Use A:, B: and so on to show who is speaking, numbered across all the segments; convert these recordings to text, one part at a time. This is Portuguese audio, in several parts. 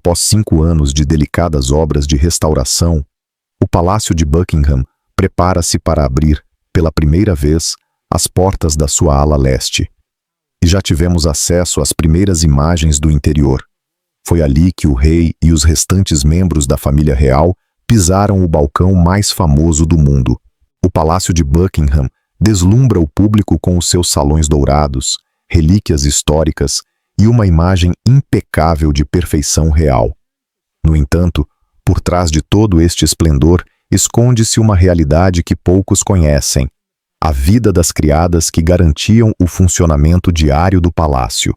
A: Após 5 anos de delicadas obras de restauração, o Palácio de Buckingham prepara-se para abrir, pela primeira vez, as portas da sua ala leste. E já tivemos acesso às primeiras imagens do interior. Foi ali que o rei e os restantes membros da família real pisaram o balcão mais famoso do mundo. O Palácio de Buckingham deslumbra o público com os seus salões dourados, relíquias históricas e uma imagem impecável de perfeição real. No entanto, por trás de todo este esplendor, esconde-se uma realidade que poucos conhecem: a vida das criadas que garantiam o funcionamento diário do palácio.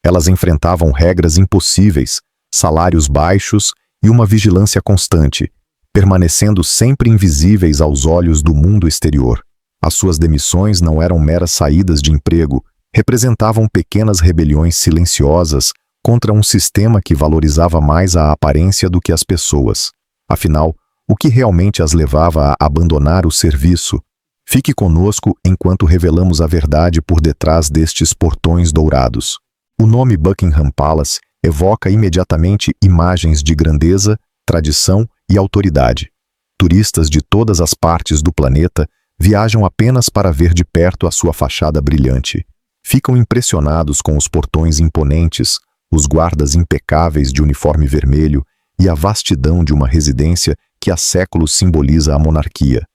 A: Elas enfrentavam regras impossíveis, salários baixos e uma vigilância constante, permanecendo sempre invisíveis aos olhos do mundo exterior. As suas demissões não eram meras saídas de emprego, representavam pequenas rebeliões silenciosas contra um sistema que valorizava mais a aparência do que as pessoas. Afinal, o que realmente as levava a abandonar o serviço? Fique conosco enquanto revelamos a verdade por detrás destes portões dourados. O nome Buckingham Palace evoca imediatamente imagens de grandeza, tradição e autoridade. Turistas de todas as partes do planeta viajam apenas para ver de perto a sua fachada brilhante. Ficam impressionados com os portões imponentes, os guardas impecáveis de uniforme vermelho e a vastidão de uma residência que há séculos simboliza a monarquia.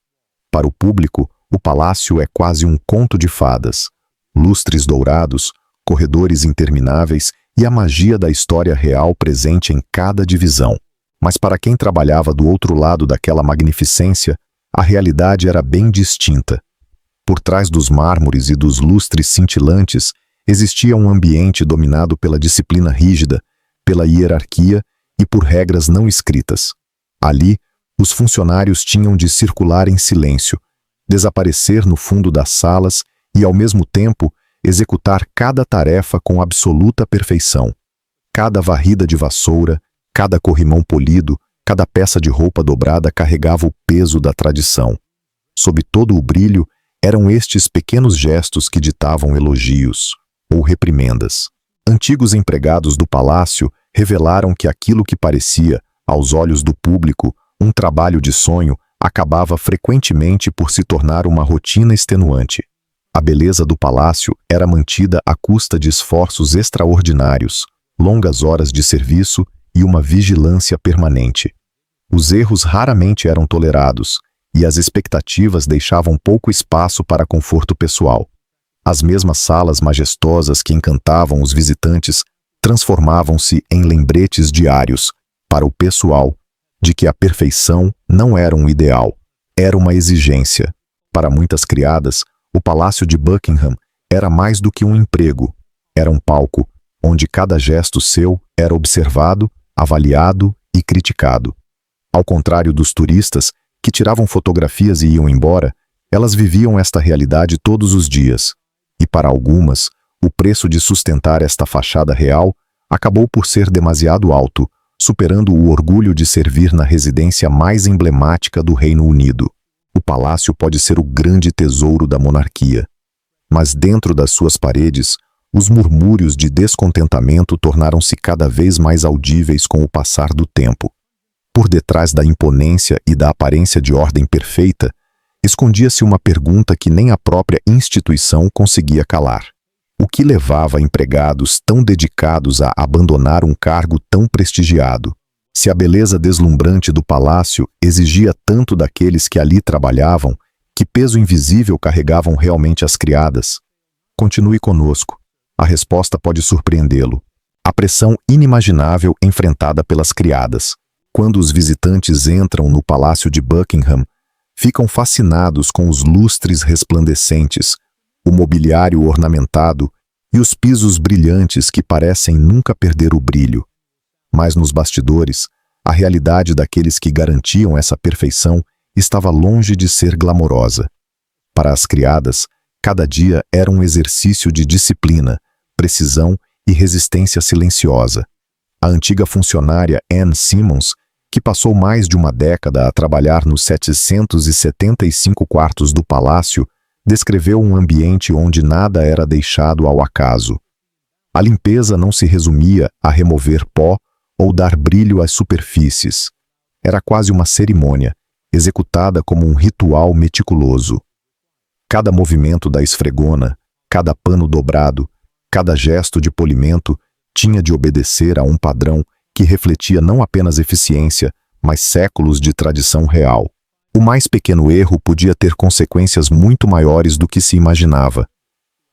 A: Para o público, o palácio é quase um conto de fadas. Lustres dourados, corredores intermináveis e a magia da história real presente em cada divisão. Mas para quem trabalhava do outro lado daquela magnificência, a realidade era bem distinta. Por trás dos mármores e dos lustres cintilantes, existia um ambiente dominado pela disciplina rígida, pela hierarquia e por regras não escritas. Ali, os funcionários tinham de circular em silêncio, desaparecer no fundo das salas e, ao mesmo tempo, executar cada tarefa com absoluta perfeição. Cada varrida de vassoura, cada corrimão polido, cada peça de roupa dobrada carregava o peso da tradição. Sob todo o brilho, eram estes pequenos gestos que ditavam elogios ou reprimendas. Antigos empregados do palácio revelaram que aquilo que parecia, aos olhos do público, um trabalho de sonho, acabava frequentemente por se tornar uma rotina extenuante. A beleza do palácio era mantida à custa de esforços extraordinários, longas horas de serviço e uma vigilância permanente. Os erros raramente eram tolerados, e as expectativas deixavam pouco espaço para conforto pessoal. As mesmas salas majestosas que encantavam os visitantes transformavam-se em lembretes diários, para o pessoal, de que a perfeição não era um ideal, era uma exigência. Para muitas criadas, o Palácio de Buckingham era mais do que um emprego, era um palco, onde cada gesto seu era observado, avaliado e criticado. Ao contrário dos turistas, que tiravam fotografias e iam embora, elas viviam esta realidade todos os dias. E para algumas, o preço de sustentar esta fachada real acabou por ser demasiado alto, superando o orgulho de servir na residência mais emblemática do Reino Unido. O palácio pode ser o grande tesouro da monarquia, mas dentro das suas paredes, os murmúrios de descontentamento tornaram-se cada vez mais audíveis com o passar do tempo. Por detrás da imponência e da aparência de ordem perfeita, escondia-se uma pergunta que nem a própria instituição conseguia calar. O que levava empregados tão dedicados a abandonar um cargo tão prestigiado? Se a beleza deslumbrante do palácio exigia tanto daqueles que ali trabalhavam, que peso invisível carregavam realmente as criadas? Continue conosco. A resposta pode surpreendê-lo. A pressão inimaginável enfrentada pelas criadas. Quando os visitantes entram no Palácio de Buckingham, ficam fascinados com os lustres resplandecentes, o mobiliário ornamentado e os pisos brilhantes que parecem nunca perder o brilho. Mas nos bastidores, a realidade daqueles que garantiam essa perfeição estava longe de ser glamourosa. Para as criadas, cada dia era um exercício de disciplina, precisão e resistência silenciosa. A antiga funcionária Anne Simmons, que passou mais de uma década a trabalhar nos 775 quartos do palácio, descreveu um ambiente onde nada era deixado ao acaso. A limpeza não se resumia a remover pó ou dar brilho às superfícies. Era quase uma cerimônia, executada como um ritual meticuloso. Cada movimento da esfregona, cada pano dobrado, cada gesto de polimento tinha de obedecer a um padrão que refletia não apenas eficiência, mas séculos de tradição real. O mais pequeno erro podia ter consequências muito maiores do que se imaginava.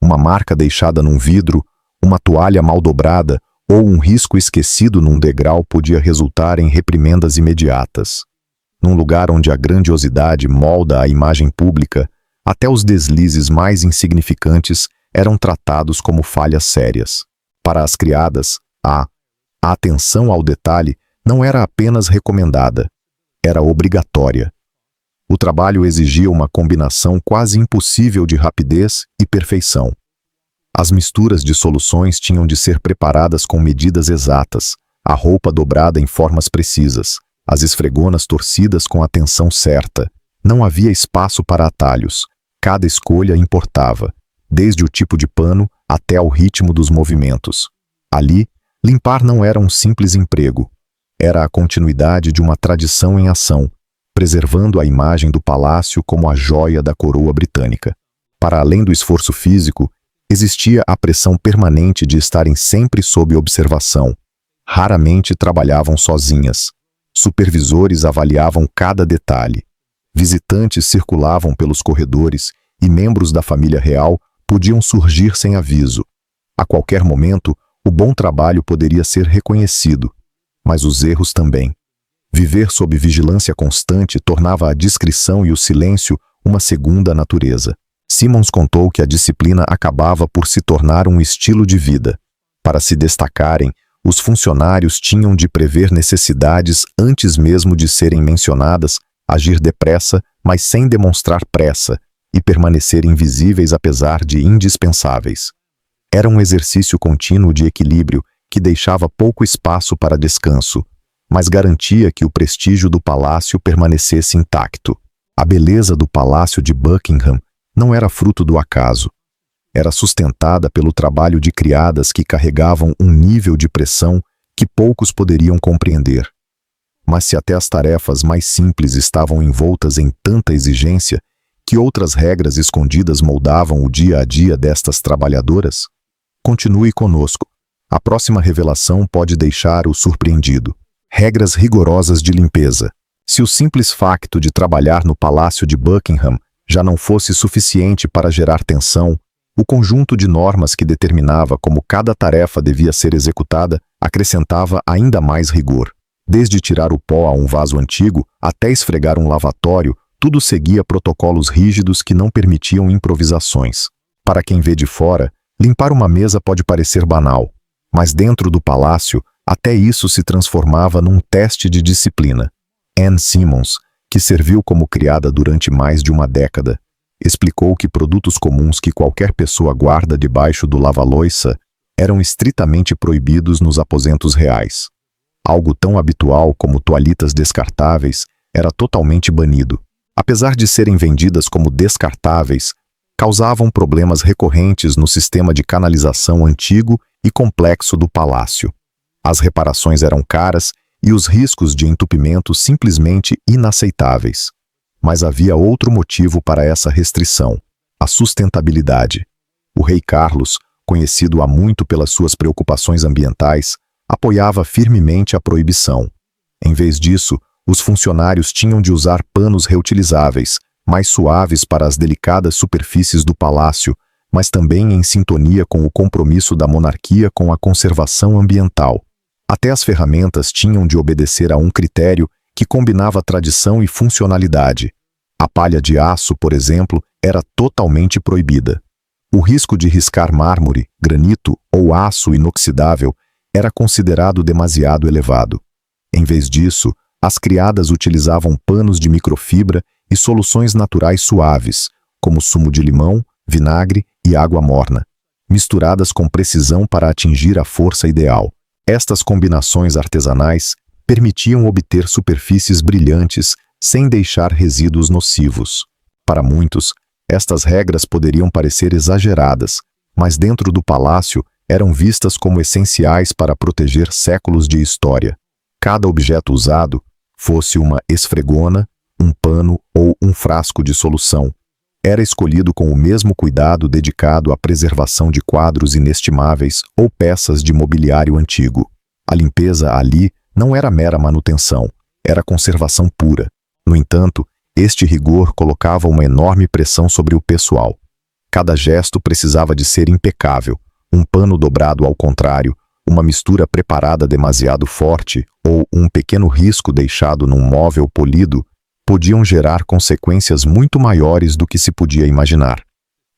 A: Uma marca deixada num vidro, uma toalha mal dobrada ou um risco esquecido num degrau podia resultar em reprimendas imediatas. Num lugar onde a grandiosidade molda a imagem pública, até os deslizes mais insignificantes eram tratados como falhas sérias. Para as criadas, a atenção ao detalhe não era apenas recomendada, era obrigatória. O trabalho exigia uma combinação quase impossível de rapidez e perfeição. As misturas de soluções tinham de ser preparadas com medidas exatas, a roupa dobrada em formas precisas, as esfregonas torcidas com a tensão certa. Não havia espaço para atalhos. Cada escolha importava, desde o tipo de pano até ao ritmo dos movimentos. Ali, limpar não era um simples emprego. Era a continuidade de uma tradição em ação, preservando a imagem do palácio como a joia da coroa britânica. Para além do esforço físico, existia a pressão permanente de estarem sempre sob observação. Raramente trabalhavam sozinhas. Supervisores avaliavam cada detalhe. Visitantes circulavam pelos corredores e membros da família real podiam surgir sem aviso. A qualquer momento, o bom trabalho poderia ser reconhecido, mas os erros também. Viver sob vigilância constante tornava a discrição e o silêncio uma segunda natureza. Simmons contou que a disciplina acabava por se tornar um estilo de vida. Para se destacarem, os funcionários tinham de prever necessidades antes mesmo de serem mencionadas, agir depressa, mas sem demonstrar pressa, e permanecer invisíveis apesar de indispensáveis. Era um exercício contínuo de equilíbrio que deixava pouco espaço para descanso, mas garantia que o prestígio do palácio permanecesse intacto. A beleza do Palácio de Buckingham não era fruto do acaso. Era sustentada pelo trabalho de criadas que carregavam um nível de pressão que poucos poderiam compreender. Mas se até as tarefas mais simples estavam envoltas em tanta exigência, que outras regras escondidas moldavam o dia a dia destas trabalhadoras? Continue conosco. A próxima revelação pode deixar o surpreendido. Regras rigorosas de limpeza. Se o simples facto de trabalhar no Palácio de Buckingham já não fosse suficiente para gerar tensão, o conjunto de normas que determinava como cada tarefa devia ser executada acrescentava ainda mais rigor. Desde tirar o pó a um vaso antigo até esfregar um lavatório, tudo seguia protocolos rígidos que não permitiam improvisações. Para quem vê de fora, limpar uma mesa pode parecer banal, mas dentro do palácio, até isso se transformava num teste de disciplina. Anne Simmons, que serviu como criada durante mais de uma década, explicou que produtos comuns que qualquer pessoa guarda debaixo do lava-louça eram estritamente proibidos nos aposentos reais. Algo tão habitual como toalhitas descartáveis era totalmente banido. Apesar de serem vendidas como descartáveis, causavam problemas recorrentes no sistema de canalização antigo e complexo do palácio. As reparações eram caras e os riscos de entupimento simplesmente inaceitáveis. Mas havia outro motivo para essa restrição: a sustentabilidade. O rei Carlos, conhecido há muito pelas suas preocupações ambientais, apoiava firmemente a proibição. Em vez disso, os funcionários tinham de usar panos reutilizáveis, mais suaves para as delicadas superfícies do palácio, mas também em sintonia com o compromisso da monarquia com a conservação ambiental. Até as ferramentas tinham de obedecer a um critério que combinava tradição e funcionalidade. A palha de aço, por exemplo, era totalmente proibida. O risco de riscar mármore, granito ou aço inoxidável era considerado demasiado elevado. Em vez disso, as criadas utilizavam panos de microfibra e soluções naturais suaves, como sumo de limão, vinagre e água morna, misturadas com precisão para atingir a força ideal. Estas combinações artesanais permitiam obter superfícies brilhantes sem deixar resíduos nocivos. Para muitos, estas regras poderiam parecer exageradas, mas dentro do palácio eram vistas como essenciais para proteger séculos de história. Cada objeto usado, fosse uma esfregona, um pano ou um frasco de solução, era escolhido com o mesmo cuidado dedicado à preservação de quadros inestimáveis ou peças de mobiliário antigo. A limpeza ali não era mera manutenção, era conservação pura. No entanto, este rigor colocava uma enorme pressão sobre o pessoal. Cada gesto precisava de ser impecável, um pano dobrado ao contrário, uma mistura preparada demasiado forte ou um pequeno risco deixado num móvel polido podiam gerar consequências muito maiores do que se podia imaginar.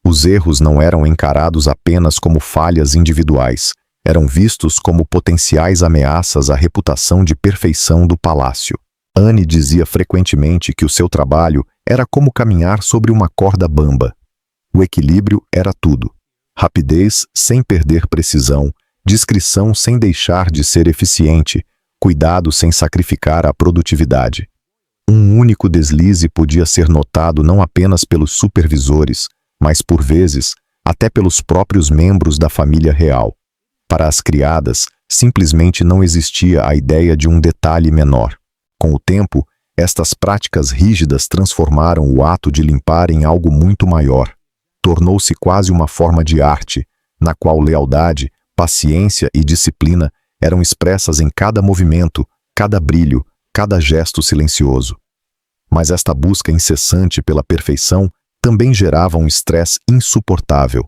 A: Os erros não eram encarados apenas como falhas individuais, eram vistos como potenciais ameaças à reputação de perfeição do palácio. Anne dizia frequentemente que o seu trabalho era como caminhar sobre uma corda bamba. O equilíbrio era tudo. Rapidez sem perder precisão, discrição sem deixar de ser eficiente, cuidado sem sacrificar a produtividade. Um único deslize podia ser notado não apenas pelos supervisores, mas por vezes até pelos próprios membros da família real. Para as criadas, simplesmente não existia a ideia de um detalhe menor. Com o tempo, estas práticas rígidas transformaram o ato de limpar em algo muito maior. Tornou-se quase uma forma de arte, na qual lealdade, paciência e disciplina eram expressas em cada movimento, cada brilho, cada gesto silencioso. Mas esta busca incessante pela perfeição também gerava um estresse insuportável.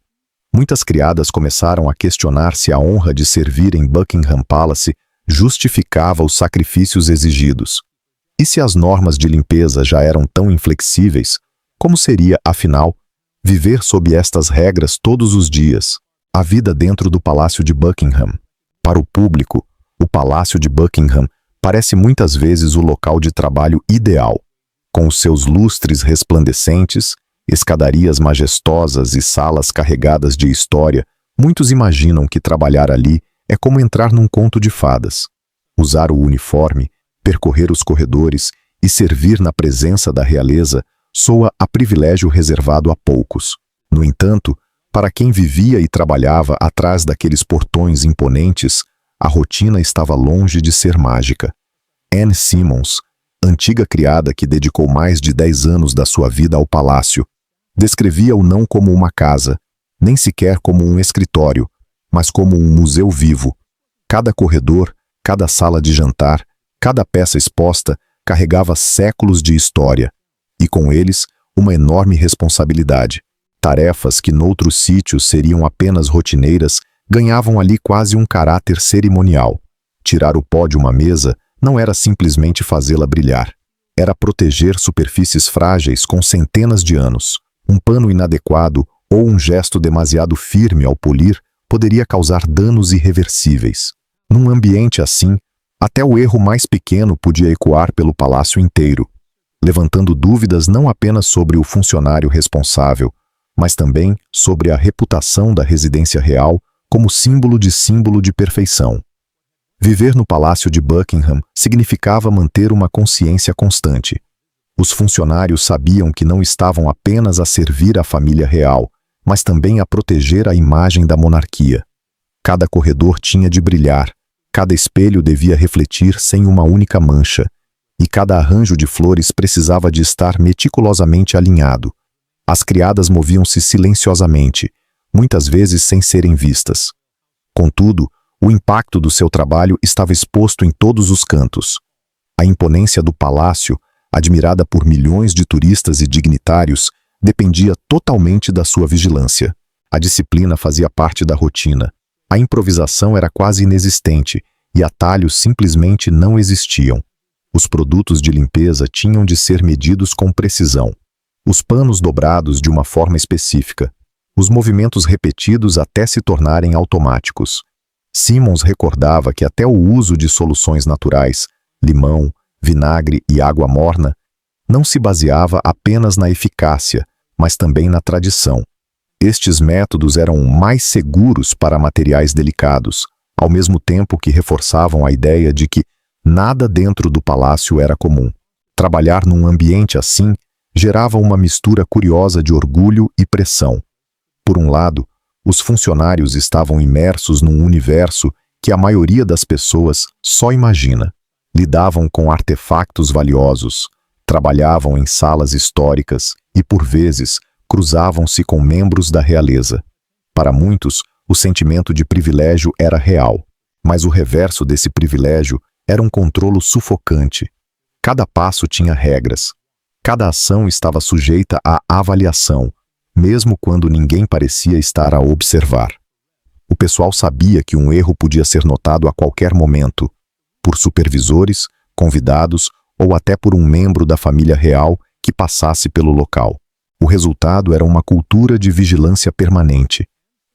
A: Muitas criadas começaram a questionar se a honra de servir em Buckingham Palace justificava os sacrifícios exigidos. E se as normas de limpeza já eram tão inflexíveis, como seria, afinal, viver sob estas regras todos os dias? A vida dentro do Palácio de Buckingham. Para o público, o Palácio de Buckingham parece muitas vezes o local de trabalho ideal. Com os seus lustres resplandecentes, escadarias majestosas e salas carregadas de história, muitos imaginam que trabalhar ali é como entrar num conto de fadas. Usar o uniforme, percorrer os corredores e servir na presença da realeza soa a privilégio reservado a poucos. No entanto, para quem vivia e trabalhava atrás daqueles portões imponentes, a rotina estava longe de ser mágica. Anne Simmons, antiga criada que dedicou mais de 10 anos da sua vida ao palácio, descrevia-o não como uma casa, nem sequer como um escritório, mas como um museu vivo. Cada corredor, cada sala de jantar, cada peça exposta carregava séculos de história, e com eles uma enorme responsabilidade. Tarefas que noutros sítios seriam apenas rotineiras ganhavam ali quase um caráter cerimonial. Tirar o pó de uma mesa não era simplesmente fazê-la brilhar. Era proteger superfícies frágeis com centenas de anos. Um pano inadequado ou um gesto demasiado firme ao polir poderia causar danos irreversíveis. Num ambiente assim, até o erro mais pequeno podia ecoar pelo palácio inteiro, levantando dúvidas não apenas sobre o funcionário responsável, mas também sobre a reputação da residência real como símbolo de perfeição. Viver no Palácio de Buckingham significava manter uma consciência constante. Os funcionários sabiam que não estavam apenas a servir a família real, mas também a proteger a imagem da monarquia. Cada corredor tinha de brilhar, cada espelho devia refletir sem uma única mancha, e cada arranjo de flores precisava de estar meticulosamente alinhado. As criadas moviam-se silenciosamente, muitas vezes sem serem vistas. Contudo, o impacto do seu trabalho estava exposto em todos os cantos. A imponência do palácio, admirada por milhões de turistas e dignitários, dependia totalmente da sua vigilância. A disciplina fazia parte da rotina. A improvisação era quase inexistente e atalhos simplesmente não existiam. Os produtos de limpeza tinham de ser medidos com precisão. Os panos dobrados de uma forma específica. Os movimentos repetidos até se tornarem automáticos. Simmons recordava que até o uso de soluções naturais, limão, vinagre e água morna, não se baseava apenas na eficácia, mas também na tradição. Estes métodos eram mais seguros para materiais delicados, ao mesmo tempo que reforçavam a ideia de que nada dentro do palácio era comum. Trabalhar num ambiente assim gerava uma mistura curiosa de orgulho e pressão. Por um lado, Os funcionários estavam imersos num universo que a maioria das pessoas só imagina. Lidavam com artefactos valiosos, trabalhavam em salas históricas e, por vezes, cruzavam-se com membros da realeza. Para muitos, o sentimento de privilégio era real, mas o reverso desse privilégio era um controle sufocante. Cada passo tinha regras. Cada ação estava sujeita à avaliação, mesmo quando ninguém parecia estar a observar. O pessoal sabia que um erro podia ser notado a qualquer momento, por supervisores, convidados ou até por um membro da família real que passasse pelo local. O resultado era uma cultura de vigilância permanente.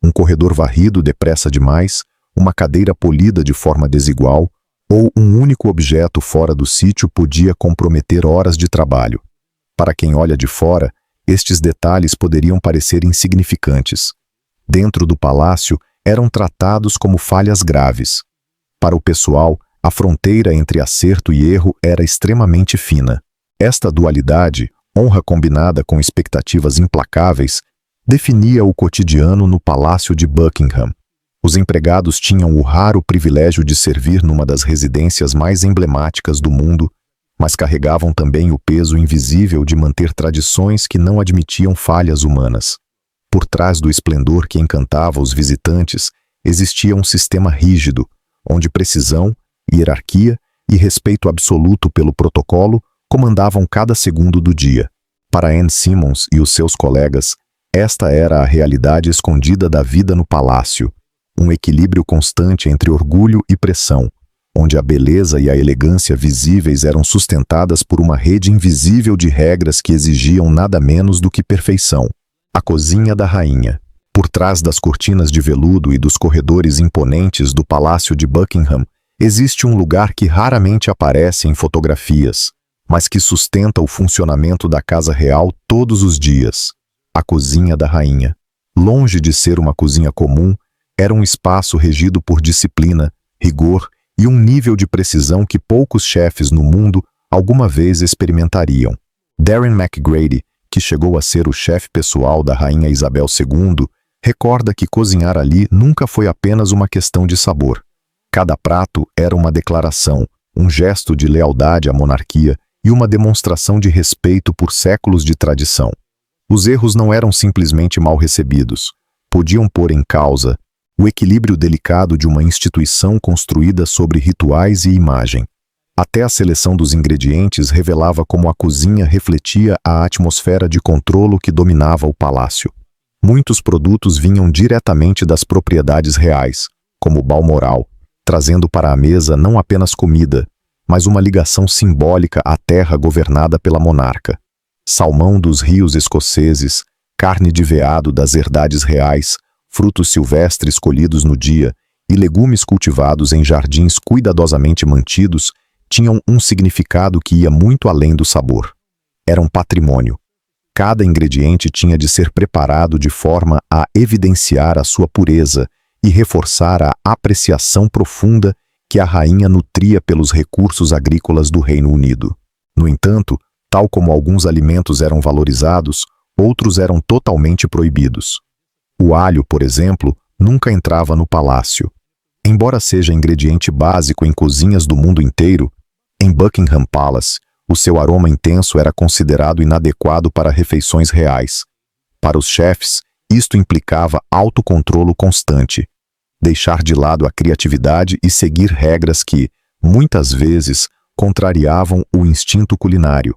A: Um corredor varrido depressa demais, uma cadeira polida de forma desigual, ou um único objeto fora do sítio podia comprometer horas de trabalho. Para quem olha de fora, estes detalhes poderiam parecer insignificantes. Dentro do palácio, eram tratados como falhas graves. Para o pessoal, a fronteira entre acerto e erro era extremamente fina. Esta dualidade, honra combinada com expectativas implacáveis, definia o cotidiano no Palácio de Buckingham. Os empregados tinham o raro privilégio de servir numa das residências mais emblemáticas do mundo, mas carregavam também o peso invisível de manter tradições que não admitiam falhas humanas. Por trás do esplendor que encantava os visitantes, existia um sistema rígido, onde precisão, hierarquia e respeito absoluto pelo protocolo comandavam cada segundo do dia. Para Anne Simmons e os seus colegas, esta era a realidade escondida da vida no palácio, um equilíbrio constante entre orgulho e pressão, onde a beleza e a elegância visíveis eram sustentadas por uma rede invisível de regras que exigiam nada menos do que perfeição. A cozinha da rainha. Por trás das cortinas de veludo e dos corredores imponentes do Palácio de Buckingham, existe um lugar que raramente aparece em fotografias, mas que sustenta o funcionamento da casa real todos os dias. A cozinha da rainha. Longe de ser uma cozinha comum, era um espaço regido por disciplina, rigor e um nível de precisão que poucos chefes no mundo alguma vez experimentariam. Darren McGrady, que chegou a ser o chefe pessoal da Rainha Isabel II, recorda que cozinhar ali nunca foi apenas uma questão de sabor. Cada prato era uma declaração, um gesto de lealdade à monarquia e uma demonstração de respeito por séculos de tradição. Os erros não eram simplesmente mal recebidos, podiam pôr em causa o equilíbrio delicado de uma instituição construída sobre rituais e imagem. Até a seleção dos ingredientes revelava como a cozinha refletia a atmosfera de controlo que dominava o palácio. Muitos produtos vinham diretamente das propriedades reais, como Balmoral, trazendo para a mesa não apenas comida, mas uma ligação simbólica à terra governada pela monarca. Salmão dos rios escoceses, carne de veado das herdades reais, frutos silvestres colhidos no dia e legumes cultivados em jardins cuidadosamente mantidos tinham um significado que ia muito além do sabor. Era um patrimônio. Cada ingrediente tinha de ser preparado de forma a evidenciar a sua pureza e reforçar a apreciação profunda que a rainha nutria pelos recursos agrícolas do Reino Unido. No entanto, tal como alguns alimentos eram valorizados, outros eram totalmente proibidos. O alho, por exemplo, nunca entrava no palácio. Embora seja ingrediente básico em cozinhas do mundo inteiro, em Buckingham Palace, o seu aroma intenso era considerado inadequado para refeições reais. Para os chefes, isto implicava autocontrolo constante, deixar de lado a criatividade e seguir regras que, muitas vezes, contrariavam o instinto culinário.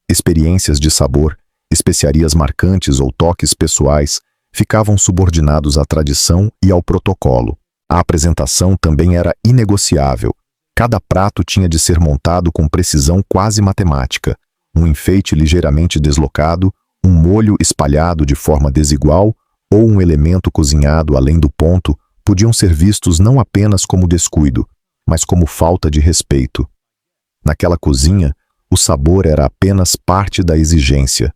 A: Experiências de sabor, especiarias marcantes ou toques pessoais ficavam subordinados à tradição e ao protocolo. A apresentação também era inegociável. Cada prato tinha de ser montado com precisão quase matemática. Um enfeite ligeiramente deslocado, um molho espalhado de forma desigual ou um elemento cozinhado além do ponto podiam ser vistos não apenas como descuido, mas como falta de respeito. Naquela cozinha, o sabor era apenas parte da exigência.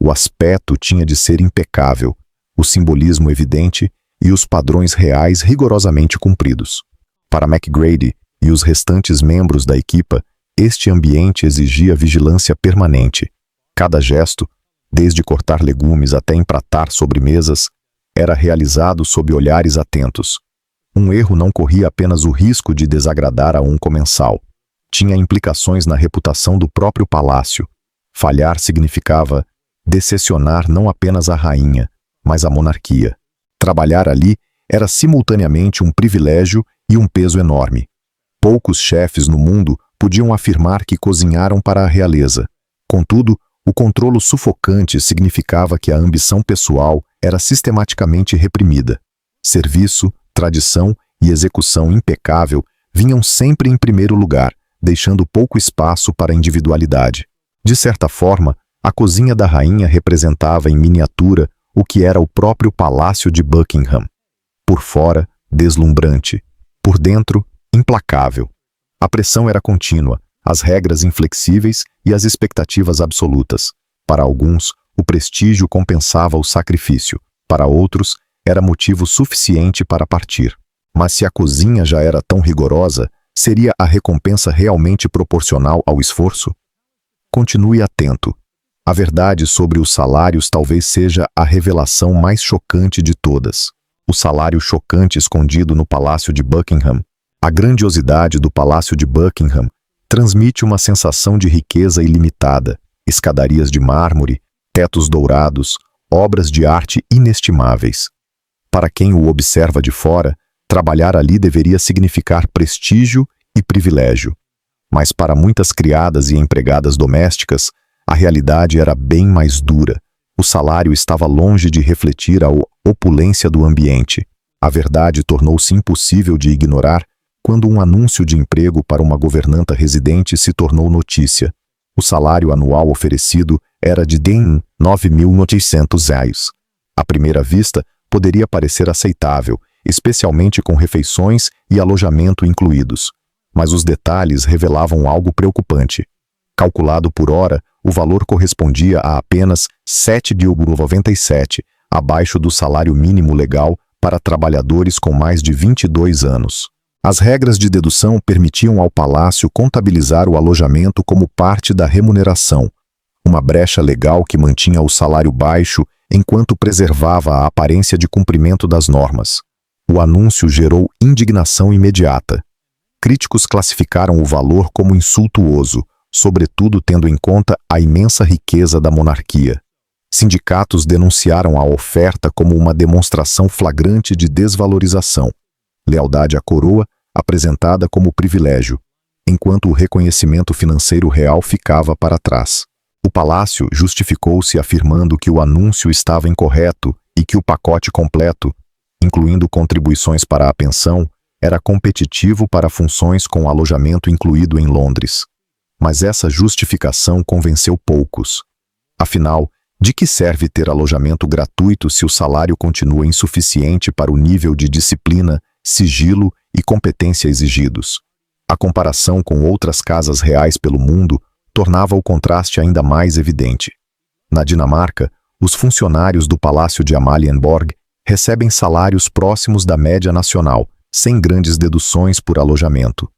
A: O aspecto tinha de ser impecável, o simbolismo evidente e os padrões reais rigorosamente cumpridos. Para McGrady e os restantes membros da equipa, este ambiente exigia vigilância permanente. Cada gesto, desde cortar legumes até empratar sobremesas, era realizado sob olhares atentos. Um erro não corria apenas o risco de desagradar a um comensal. Tinha implicações na reputação do próprio palácio. Falhar significava decepcionar não apenas a rainha, mas a monarquia. Trabalhar ali era simultaneamente um privilégio e um peso enorme. Poucos chefes no mundo podiam afirmar que cozinharam para a realeza. Contudo, o controlo sufocante significava que a ambição pessoal era sistematicamente reprimida. Serviço, tradição e execução impecável vinham sempre em primeiro lugar, deixando pouco espaço para a individualidade. De certa forma, a cozinha da rainha representava em miniatura o que era o próprio Palácio de Buckingham. Por fora, deslumbrante. Por dentro, implacável. A pressão era contínua, as regras inflexíveis e as expectativas absolutas. Para alguns, o prestígio compensava o sacrifício. Para outros, era motivo suficiente para partir. Mas se a cozinha já era tão rigorosa, seria a recompensa realmente proporcional ao esforço? Continue atento. A verdade sobre os salários talvez seja a revelação mais chocante de todas. O salário chocante escondido no Palácio de Buckingham. A grandiosidade do Palácio de Buckingham transmite uma sensação de riqueza ilimitada, escadarias de mármore, tetos dourados, obras de arte inestimáveis. Para quem o observa de fora, trabalhar ali deveria significar prestígio e privilégio. Mas para muitas criadas e empregadas domésticas, a realidade era bem mais dura. O salário estava longe de refletir a opulência do ambiente. A verdade tornou-se impossível de ignorar quando um anúncio de emprego para uma governanta residente se tornou notícia. O salário anual oferecido era de R$9.900. À primeira vista, poderia parecer aceitável, especialmente com refeições e alojamento incluídos. Mas os detalhes revelavam algo preocupante. Calculado por hora, o valor correspondia a apenas R$7,97, abaixo do salário mínimo legal para trabalhadores com mais de 22 anos. As regras de dedução permitiam ao palácio contabilizar o alojamento como parte da remuneração, uma brecha legal que mantinha o salário baixo enquanto preservava a aparência de cumprimento das normas. O anúncio gerou indignação imediata. Críticos classificaram o valor como insultuoso, sobretudo tendo em conta a imensa riqueza da monarquia. Sindicatos denunciaram a oferta como uma demonstração flagrante de desvalorização. Lealdade à coroa apresentada como privilégio, enquanto o reconhecimento financeiro real ficava para trás. O palácio justificou-se afirmando que o anúncio estava incorreto e que o pacote completo, incluindo contribuições para a pensão, era competitivo para funções com alojamento incluído em Londres. Mas essa justificação convenceu poucos. Afinal, de que serve ter alojamento gratuito se o salário continua insuficiente para o nível de disciplina, sigilo e competência exigidos? A comparação com outras casas reais pelo mundo tornava o contraste ainda mais evidente. Na Dinamarca, os funcionários do Palácio de Amalienborg recebem salários próximos da média nacional, sem grandes deduções por alojamento.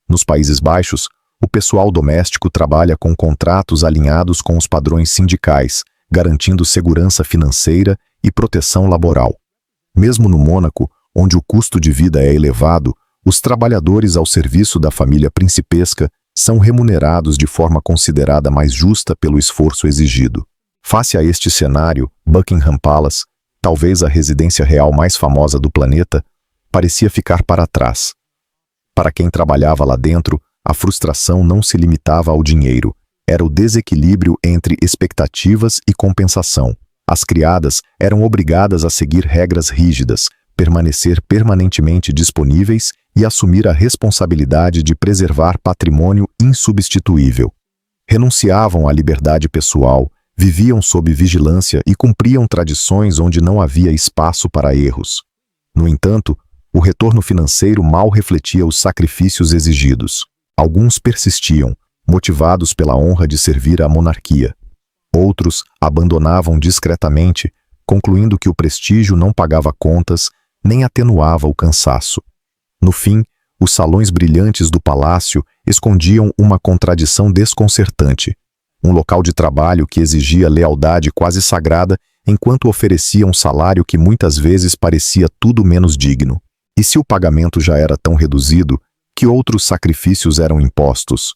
A: Nos Países Baixos, o pessoal doméstico trabalha com contratos alinhados com os padrões sindicais, garantindo segurança financeira e proteção laboral. Mesmo no Mônaco, onde o custo de vida é elevado, os trabalhadores ao serviço da família principesca são remunerados de forma considerada mais justa pelo esforço exigido. Face a este cenário, Buckingham Palace, talvez a residência real mais famosa do planeta, parecia ficar para trás. Para quem trabalhava lá dentro, a frustração não se limitava ao dinheiro, era o desequilíbrio entre expectativas e compensação. As criadas eram obrigadas a seguir regras rígidas, permanecer permanentemente disponíveis e assumir a responsabilidade de preservar patrimônio insubstituível. Renunciavam à liberdade pessoal, viviam sob vigilância e cumpriam tradições onde não havia espaço para erros. No entanto, o retorno financeiro mal refletia os sacrifícios exigidos. Alguns persistiam, motivados pela honra de servir à monarquia. Outros abandonavam discretamente, concluindo que o prestígio não pagava contas nem atenuava o cansaço. No fim, os salões brilhantes do palácio escondiam uma contradição desconcertante. Um local de trabalho que exigia lealdade quase sagrada enquanto oferecia um salário que muitas vezes parecia tudo menos digno. E se o pagamento já era tão reduzido, que outros sacrifícios eram impostos?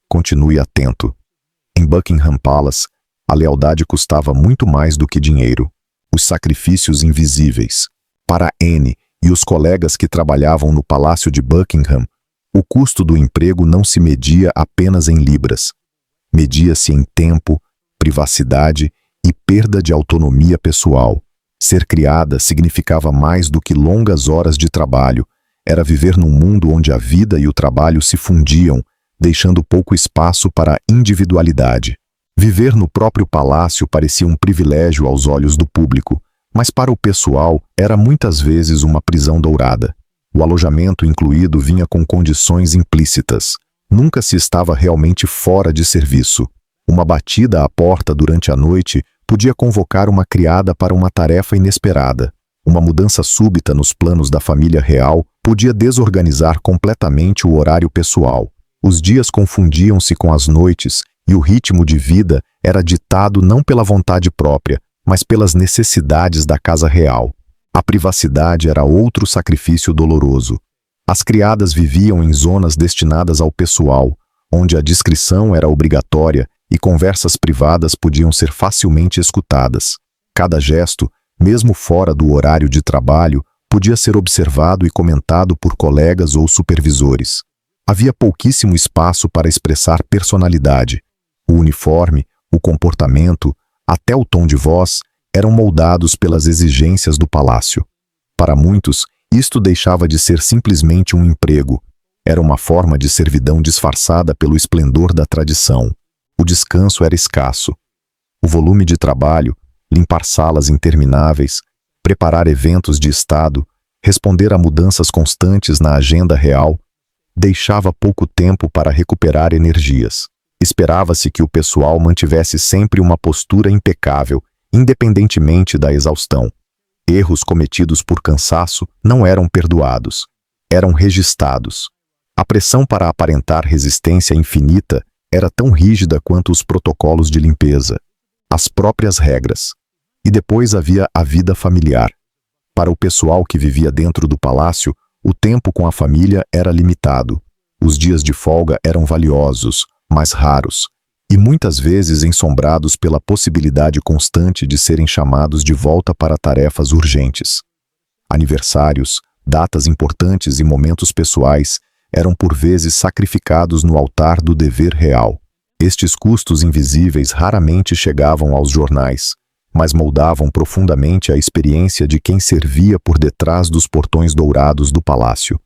A: Continue atento. Em Buckingham Palace, a lealdade custava muito mais do que dinheiro. Os sacrifícios invisíveis. Para Anne e os colegas que trabalhavam no Palácio de Buckingham, o custo do emprego não se media apenas em libras. Media-se em tempo, privacidade e perda de autonomia pessoal. Ser criada significava mais do que longas horas de trabalho. Era viver num mundo onde a vida e o trabalho se fundiam, deixando pouco espaço para a individualidade. Viver no próprio palácio parecia um privilégio aos olhos do público, mas para o pessoal era muitas vezes uma prisão dourada. O alojamento incluído vinha com condições implícitas. Nunca se estava realmente fora de serviço. Uma batida à porta durante a noite podia convocar uma criada para uma tarefa inesperada. Uma mudança súbita nos planos da família real podia desorganizar completamente o horário pessoal. Os dias confundiam-se com as noites e o ritmo de vida era ditado não pela vontade própria, mas pelas necessidades da casa real. A privacidade era outro sacrifício doloroso. As criadas viviam em zonas destinadas ao pessoal, onde a discrição era obrigatória e conversas privadas podiam ser facilmente escutadas. Cada gesto, mesmo fora do horário de trabalho, podia ser observado e comentado por colegas ou supervisores. Havia pouquíssimo espaço para expressar personalidade. O uniforme, o comportamento, até o tom de voz, eram moldados pelas exigências do palácio. Para muitos, isto deixava de ser simplesmente um emprego. Era uma forma de servidão disfarçada pelo esplendor da tradição. O descanso era escasso. O volume de trabalho, limpar salas intermináveis, preparar eventos de Estado, responder a mudanças constantes na agenda real, deixava pouco tempo para recuperar energias. Esperava-se que o pessoal mantivesse sempre uma postura impecável, independentemente da exaustão. Erros cometidos por cansaço não eram perdoados, eram registados. A pressão para aparentar resistência infinita era tão rígida quanto os protocolos de limpeza, as próprias regras. E depois havia a vida familiar. Para o pessoal que vivia dentro do palácio, o tempo com a família era limitado. Os dias de folga eram valiosos, mas raros, e muitas vezes ensombrados pela possibilidade constante de serem chamados de volta para tarefas urgentes. Aniversários, datas importantes e momentos pessoais eram por vezes sacrificados no altar do dever real. Estes custos invisíveis raramente chegavam aos jornais, mas moldavam profundamente a experiência de quem servia por detrás dos portões dourados do palácio.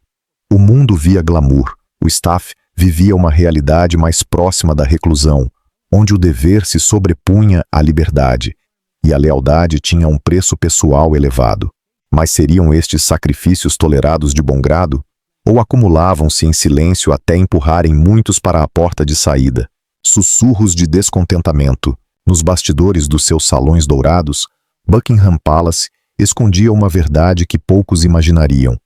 A: O mundo via glamour, o staff vivia uma realidade mais próxima da reclusão, onde o dever se sobrepunha à liberdade, e a lealdade tinha um preço pessoal elevado. Mas seriam estes sacrifícios tolerados de bom grado? Ou acumulavam-se em silêncio até empurrarem muitos para a porta de saída? Sussurros de descontentamento. Nos bastidores dos seus salões dourados, Buckingham Palace escondia uma verdade que poucos imaginariam.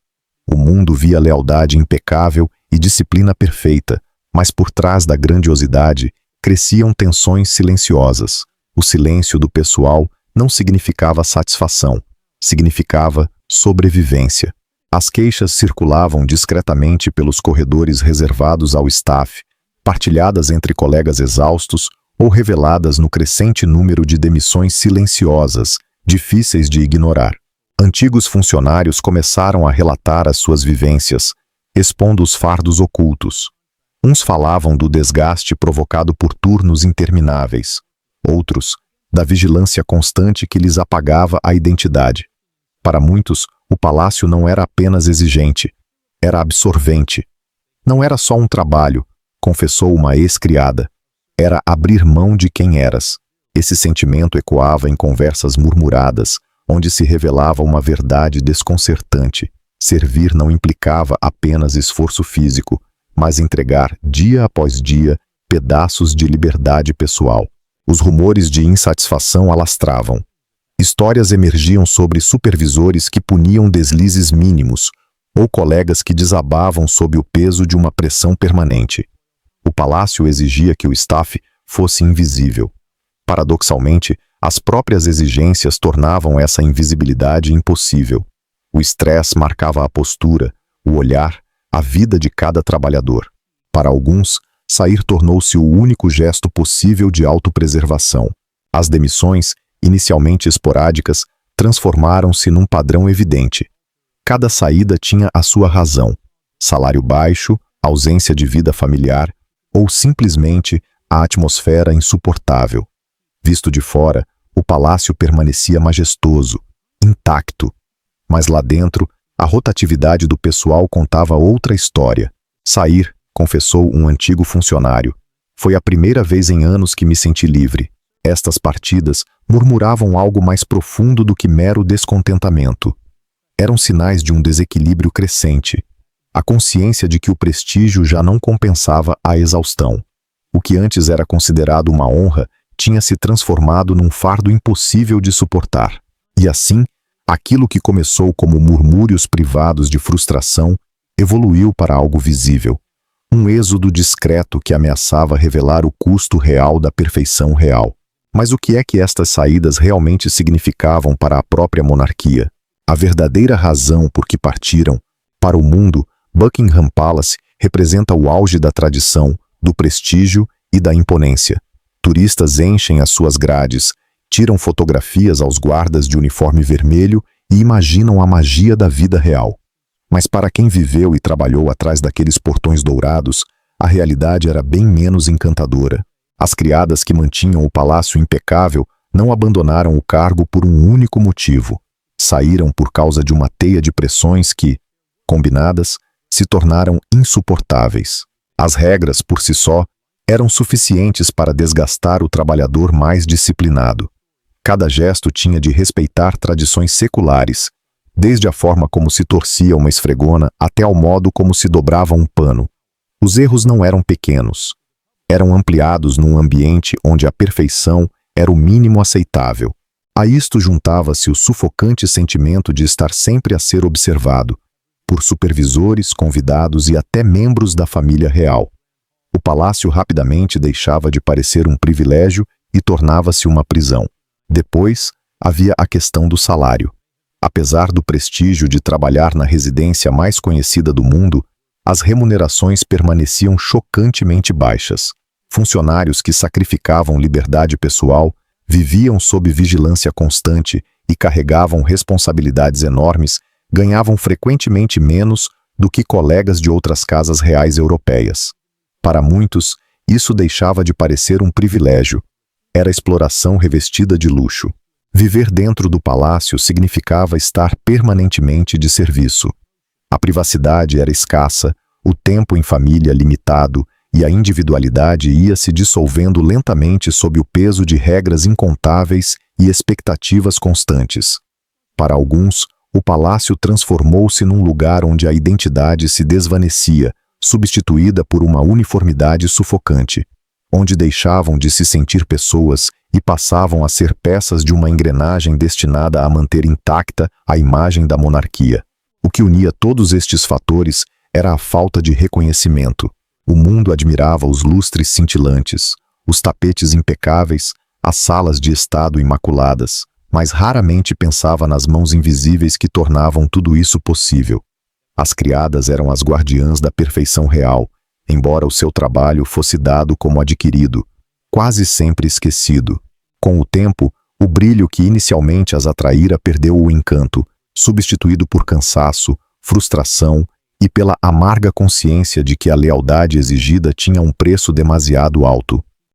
A: O mundo via lealdade impecável e disciplina perfeita, mas por trás da grandiosidade cresciam tensões silenciosas. O silêncio do pessoal não significava satisfação, significava sobrevivência. As queixas circulavam discretamente pelos corredores reservados ao staff, partilhadas entre colegas exaustos ou reveladas no crescente número de demissões silenciosas, difíceis de ignorar. Antigos funcionários começaram a relatar as suas vivências, expondo os fardos ocultos. Uns falavam do desgaste provocado por turnos intermináveis, outros, da vigilância constante que lhes apagava a identidade. Para muitos, o palácio não era apenas exigente, era absorvente. Não era só um trabalho, confessou uma ex-criada. Era abrir mão de quem eras. Esse sentimento ecoava em conversas murmuradas, onde se revelava uma verdade desconcertante. Servir não implicava apenas esforço físico, mas entregar, dia após dia, pedaços de liberdade pessoal. Os rumores de insatisfação alastravam. Histórias emergiam sobre supervisores que puniam deslizes mínimos, ou colegas que desabavam sob o peso de uma pressão permanente. O palácio exigia que o staff fosse invisível. Paradoxalmente, As próprias exigências tornavam essa invisibilidade impossível. O estresse marcava a postura, o olhar, a vida de cada trabalhador. Para alguns, sair tornou-se o único gesto possível de autopreservação. As demissões, inicialmente esporádicas, transformaram-se num padrão evidente. Cada saída tinha a sua razão: salário baixo, ausência de vida familiar ou simplesmente a atmosfera insuportável. Visto de fora, o palácio permanecia majestoso, intacto. Mas lá dentro, a rotatividade do pessoal contava outra história. Sair, confessou um antigo funcionário, foi a primeira vez em anos que me senti livre. Estas partidas murmuravam algo mais profundo do que mero descontentamento. Eram sinais de um desequilíbrio crescente, a consciência de que o prestígio já não compensava a exaustão. O que antes era considerado uma honra tinha se transformado num fardo impossível de suportar. E assim, aquilo que começou como murmúrios privados de frustração evoluiu para algo visível. Um êxodo discreto que ameaçava revelar o custo real da perfeição real. Mas o que é que estas saídas realmente significavam para a própria monarquia? A verdadeira razão por que partiram, para o mundo, Buckingham Palace representa o auge da tradição, do prestígio e da imponência. Turistas enchem as suas grades, tiram fotografias aos guardas de uniforme vermelho e imaginam a magia da vida real. Mas para quem viveu e trabalhou atrás daqueles portões dourados, a realidade era bem menos encantadora. As criadas que mantinham o palácio impecável não abandonaram o cargo por um único motivo. Saíram por causa de uma teia de pressões que, combinadas, se tornaram insuportáveis. As regras, por si só, eram suficientes para desgastar o trabalhador mais disciplinado. Cada gesto tinha de respeitar tradições seculares, desde a forma como se torcia uma esfregona até ao modo como se dobrava um pano. Os erros não eram pequenos. Eram ampliados num ambiente onde a perfeição era o mínimo aceitável. A isto juntava-se o sufocante sentimento de estar sempre a ser observado, por supervisores, convidados e até membros da família real. O palácio rapidamente deixava de parecer um privilégio e tornava-se uma prisão. Depois, havia a questão do salário. Apesar do prestígio de trabalhar na residência mais conhecida do mundo, as remunerações permaneciam chocantemente baixas. Funcionários que sacrificavam liberdade pessoal, viviam sob vigilância constante e carregavam responsabilidades enormes, ganhavam frequentemente menos do que colegas de outras casas reais europeias. Para muitos, isso deixava de parecer um privilégio. Era exploração revestida de luxo. Viver dentro do palácio significava estar permanentemente de serviço. A privacidade era escassa, o tempo em família limitado e a individualidade ia se dissolvendo lentamente sob o peso de regras incontáveis e expectativas constantes. Para alguns, o palácio transformou-se num lugar onde a identidade se desvanecia, substituída por uma uniformidade sufocante, onde deixavam de se sentir pessoas e passavam a ser peças de uma engrenagem destinada a manter intacta a imagem da monarquia. O que unia todos estes fatores era a falta de reconhecimento. O mundo admirava os lustres cintilantes, os tapetes impecáveis, as salas de estado imaculadas, mas raramente pensava nas mãos invisíveis que tornavam tudo isso possível. As criadas eram as guardiãs da perfeição real, embora o seu trabalho fosse dado como adquirido, quase sempre esquecido. Com o tempo, o brilho que inicialmente as atraíra perdeu o encanto, substituído por cansaço, frustração e pela amarga consciência de que a lealdade exigida tinha um preço demasiado alto.